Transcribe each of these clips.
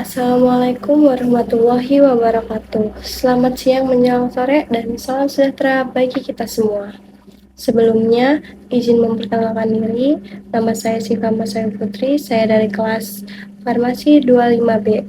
Assalamualaikum warahmatullahi wabarakatuh. Selamat siang menjelang sore dan salam sejahtera bagi kita semua. Sebelumnya, izin memperkenalkan diri. Nama saya Siva Masaya Putri, saya dari kelas Farmasi 25B.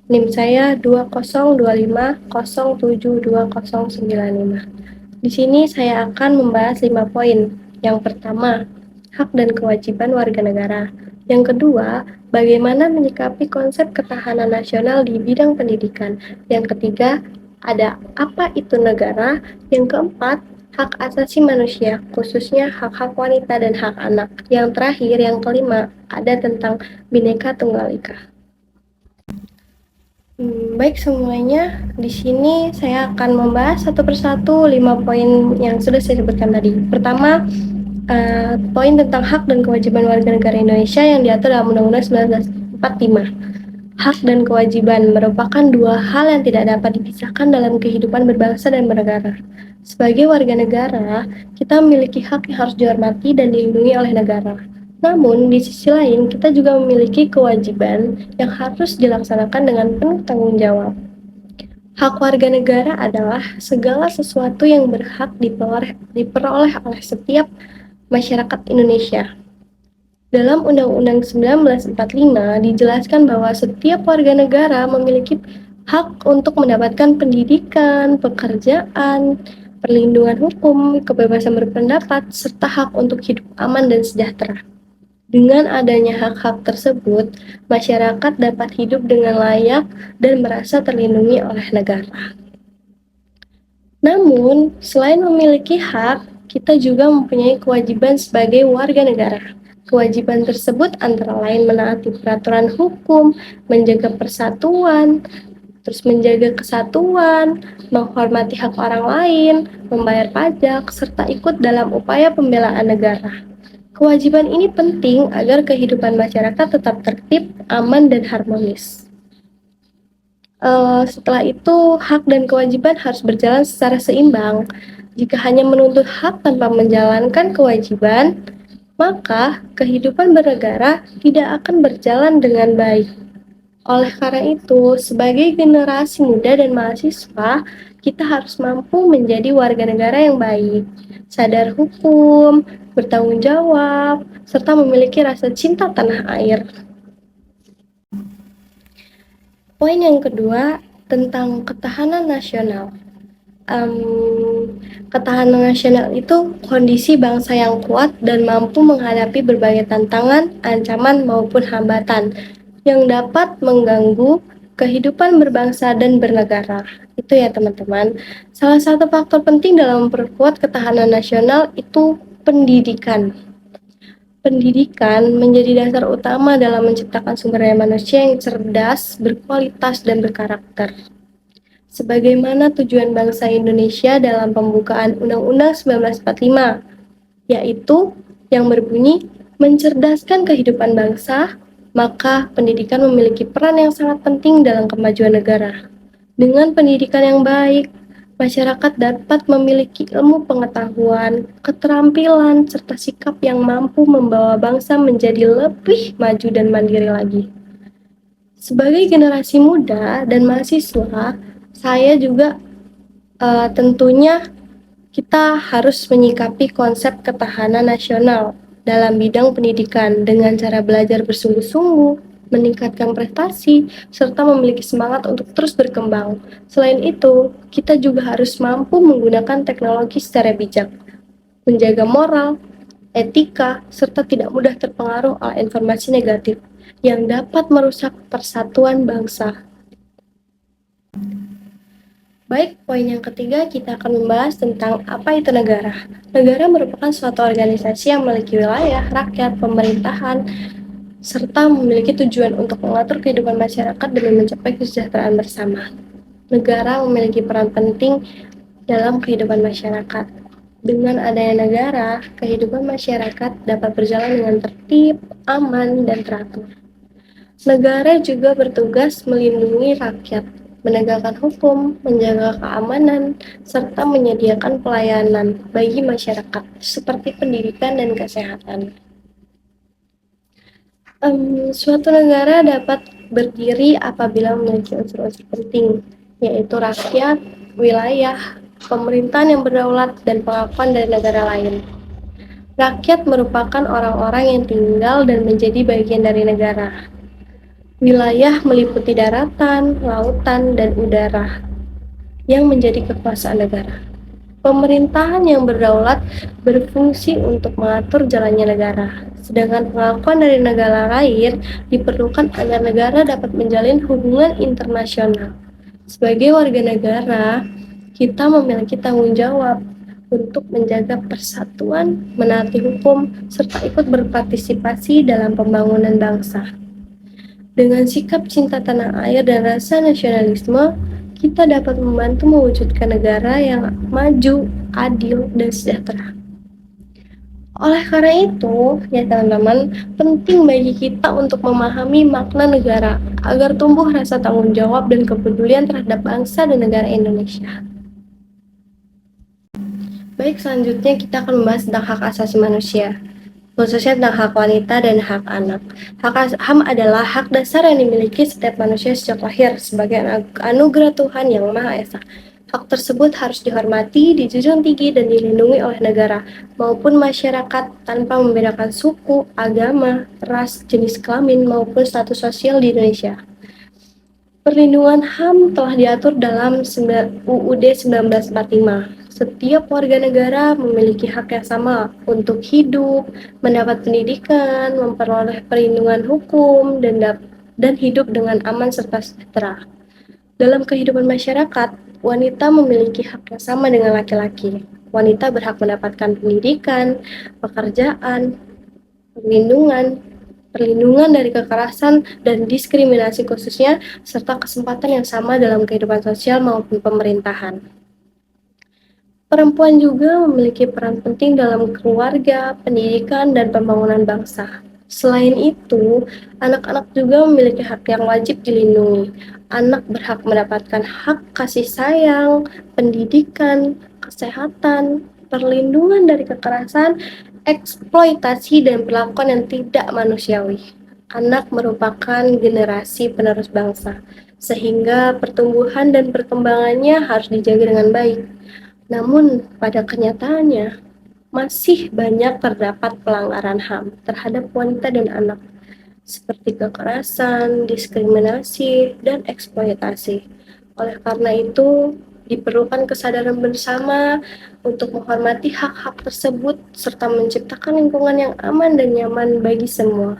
NIM saya 2025072095. Di sini saya akan membahas 5 poin. Yang pertama, hak dan kewajiban warga negara. Yang kedua, bagaimana menyikapi konsep ketahanan nasional di bidang pendidikan. Yang ketiga, ada apa itu negara. Yang keempat, hak asasi manusia, khususnya hak-hak wanita dan hak anak. Yang terakhir, yang kelima, ada tentang Bhinneka Tunggal Ika. Baik semuanya, di sini saya akan membahas satu persatu 5 poin yang sudah saya sebutkan tadi. Pertama, poin tentang hak dan kewajiban warga negara Indonesia yang diatur dalam Undang-Undang 1945. Hak dan kewajiban merupakan dua hal yang tidak dapat dipisahkan dalam kehidupan berbangsa dan bernegara. Sebagai warga negara, kita memiliki hak yang harus dihormati dan dilindungi oleh negara. Namun, di sisi lain, kita juga memiliki kewajiban yang harus dilaksanakan dengan penuh tanggung jawab. Hak warga negara adalah segala sesuatu yang berhak diperoleh oleh setiap masyarakat Indonesia. Dalam Undang-Undang 1945 dijelaskan bahwa setiap warga negara memiliki hak untuk mendapatkan pendidikan, pekerjaan, perlindungan hukum, kebebasan berpendapat, serta hak untuk hidup aman dan sejahtera. Dengan adanya hak-hak tersebut, masyarakat dapat hidup dengan layak dan merasa terlindungi oleh negara. Namun, selain memiliki hak, kita juga mempunyai kewajiban sebagai warga negara. Kewajiban tersebut antara lain menaati peraturan hukum, menjaga persatuan, menjaga kesatuan, menghormati hak orang lain, membayar pajak, serta ikut dalam upaya pembelaan negara. Kewajiban ini penting agar kehidupan masyarakat tetap tertib, aman, dan harmonis. Setelah itu, hak dan kewajiban harus berjalan secara seimbang. Jika hanya menuntut hak tanpa menjalankan kewajiban, maka kehidupan bernegara tidak akan berjalan dengan baik. Oleh karena itu, sebagai generasi muda dan mahasiswa, kita harus mampu menjadi warga negara yang baik, sadar hukum, bertanggung jawab, serta memiliki rasa cinta tanah air. Poin yang kedua, tentang ketahanan nasional. Ketahanan nasional itu kondisi bangsa yang kuat dan mampu menghadapi berbagai tantangan, ancaman, maupun hambatan yang dapat mengganggu kehidupan berbangsa dan bernegara. Itu ya teman-teman. Salah satu faktor penting dalam memperkuat ketahanan nasional itu pendidikan. Pendidikan menjadi dasar utama dalam menciptakan sumber daya manusia yang cerdas, berkualitas, dan berkarakter. Sebagaimana tujuan bangsa Indonesia dalam pembukaan Undang-Undang 1945, yaitu yang berbunyi mencerdaskan kehidupan bangsa, maka pendidikan memiliki peran yang sangat penting dalam kemajuan negara. Dengan pendidikan yang baik, masyarakat dapat memiliki ilmu pengetahuan, keterampilan, serta sikap yang mampu membawa bangsa menjadi lebih maju dan mandiri lagi. Sebagai generasi muda dan mahasiswa, saya juga tentunya kita harus menyikapi konsep ketahanan nasional dalam bidang pendidikan dengan cara belajar bersungguh-sungguh, meningkatkan prestasi, serta memiliki semangat untuk terus berkembang. Selain itu, kita juga harus mampu menggunakan teknologi secara bijak, menjaga moral, etika, serta tidak mudah terpengaruh oleh informasi negatif yang dapat merusak persatuan bangsa. Baik, poin yang ketiga kita akan membahas tentang apa itu negara. Negara merupakan suatu organisasi yang memiliki wilayah, rakyat, pemerintahan, serta memiliki tujuan untuk mengatur kehidupan masyarakat demi mencapai kesejahteraan bersama. Negara memiliki peran penting dalam kehidupan masyarakat. Dengan adanya negara, kehidupan masyarakat dapat berjalan dengan tertib, aman, dan teratur. Negara juga bertugas melindungi rakyat, menegakkan hukum, menjaga keamanan, serta menyediakan pelayanan bagi masyarakat seperti pendidikan dan kesehatan. Suatu negara dapat berdiri apabila memiliki unsur-unsur penting, yaitu rakyat, wilayah, pemerintahan yang berdaulat, dan pengakuan dari negara lain. Rakyat merupakan orang-orang yang tinggal dan menjadi bagian dari negara. Wilayah meliputi daratan, lautan, dan udara yang menjadi kekuasaan negara. Pemerintahan yang berdaulat berfungsi untuk mengatur jalannya negara, sedangkan pengakuan dari negara lain diperlukan agar negara dapat menjalin hubungan internasional. Sebagai warga negara, kita memiliki tanggung jawab untuk menjaga persatuan, menaati hukum, serta ikut berpartisipasi dalam pembangunan bangsa. Dengan sikap cinta tanah air dan rasa nasionalisme, kita dapat membantu mewujudkan negara yang maju, adil, dan sejahtera. Oleh karena itu, ya teman-teman, penting bagi kita untuk memahami makna negara agar tumbuh rasa tanggung jawab dan kepedulian terhadap bangsa dan negara Indonesia. Baik, selanjutnya kita akan membahas tentang hak asasi manusia, khususnya tentang hak wanita dan hak anak. HAM adalah hak dasar yang dimiliki setiap manusia sejak lahir sebagai anugerah Tuhan Yang Maha Esa. Hak tersebut harus dihormati, dijunjung tinggi, dan dilindungi oleh negara maupun masyarakat tanpa membedakan suku, agama, ras, jenis kelamin, maupun status sosial di Indonesia. Perlindungan HAM telah diatur dalam UUD 1945. Setiap warga negara memiliki hak yang sama untuk hidup, mendapat pendidikan, memperoleh perlindungan hukum, dan hidup dengan aman serta sejahtera. Dalam kehidupan masyarakat, wanita memiliki hak yang sama dengan laki-laki. Wanita berhak mendapatkan pendidikan, pekerjaan, perlindungan dari kekerasan dan diskriminasi khususnya, serta kesempatan yang sama dalam kehidupan sosial maupun pemerintahan. Perempuan juga memiliki peran penting dalam keluarga, pendidikan, dan pembangunan bangsa. Selain itu, anak-anak juga memiliki hak yang wajib dilindungi. Anak berhak mendapatkan hak kasih sayang, pendidikan, kesehatan, perlindungan dari kekerasan, eksploitasi, dan perlakuan yang tidak manusiawi. Anak merupakan generasi penerus bangsa, sehingga pertumbuhan dan perkembangannya harus dijaga dengan baik. Namun, pada kenyataannya, masih banyak terdapat pelanggaran HAM terhadap wanita dan anak, seperti kekerasan, diskriminasi, dan eksploitasi. Oleh karena itu, diperlukan kesadaran bersama untuk menghormati hak-hak tersebut serta menciptakan lingkungan yang aman dan nyaman bagi semua.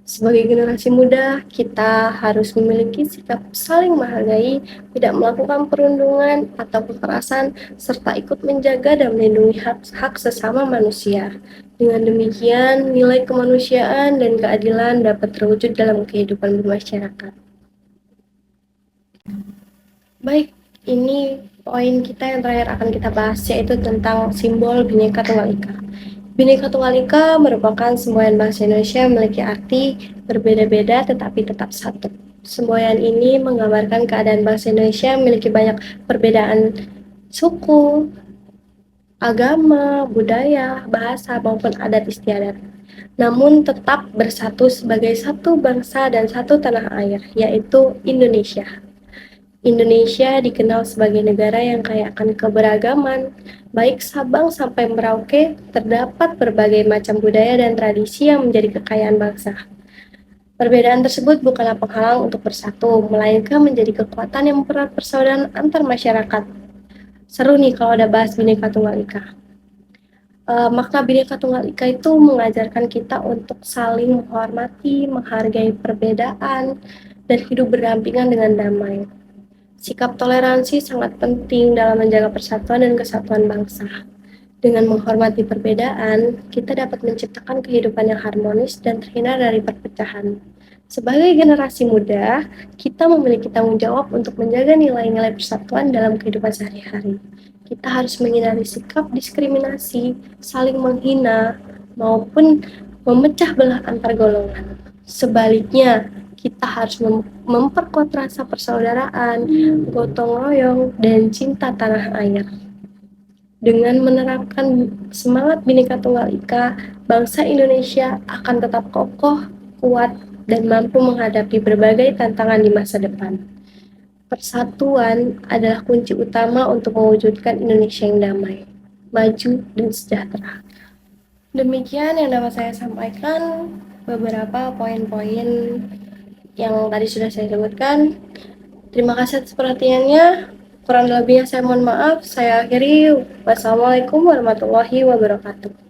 Sebagai generasi muda, kita harus memiliki sikap saling menghargai, tidak melakukan perundungan atau kekerasan, serta ikut menjaga dan melindungi hak-hak sesama manusia. Dengan demikian, nilai kemanusiaan dan keadilan dapat terwujud dalam kehidupan bermasyarakat. Baik, ini poin kita yang terakhir akan kita bahas, yaitu tentang simbol Bhinneka Tunggal Ika. Bhinneka Tunggal Ika merupakan semboyan bangsa Indonesia yang memiliki arti berbeda-beda tetapi tetap satu. Semboyan ini menggambarkan keadaan bangsa Indonesia memiliki banyak perbedaan suku, agama, budaya, bahasa, maupun adat istiadat. Namun tetap bersatu sebagai satu bangsa dan satu tanah air, yaitu Indonesia. Indonesia dikenal sebagai negara yang kaya akan keberagaman. Baik Sabang sampai Merauke, terdapat berbagai macam budaya dan tradisi yang menjadi kekayaan bangsa. Perbedaan tersebut bukanlah penghalang untuk bersatu, melainkan menjadi kekuatan yang mempererat persaudaraan antar masyarakat. Seru nih kalau ada bahas Bhinneka Tunggal Ika. Makna Bhinneka Tunggal Ika itu mengajarkan kita untuk saling menghormati, menghargai perbedaan, dan hidup berdampingan dengan damai. Sikap toleransi sangat penting dalam menjaga persatuan dan kesatuan bangsa. Dengan menghormati perbedaan, kita dapat menciptakan kehidupan yang harmonis dan terhindar dari perpecahan. Sebagai generasi muda, kita memiliki tanggung jawab untuk menjaga nilai-nilai persatuan dalam kehidupan sehari-hari. Kita harus menghindari sikap diskriminasi, saling menghina, maupun memecah belah antar golongan. Sebaliknya, kita harus memperkuat rasa persaudaraan, gotong royong, dan cinta tanah air. Dengan menerapkan semangat Bhinneka Tunggal Ika, bangsa Indonesia akan tetap kokoh, kuat, dan mampu menghadapi berbagai tantangan di masa depan. Persatuan adalah kunci utama untuk mewujudkan Indonesia yang damai, maju, dan sejahtera. Demikian yang dapat saya sampaikan, beberapa poin-poin yang tadi sudah saya sebutkan. Terima kasih atas perhatiannya. Kurang lebihnya saya mohon maaf. Saya akhiri. Wassalamualaikum warahmatullahi wabarakatuh.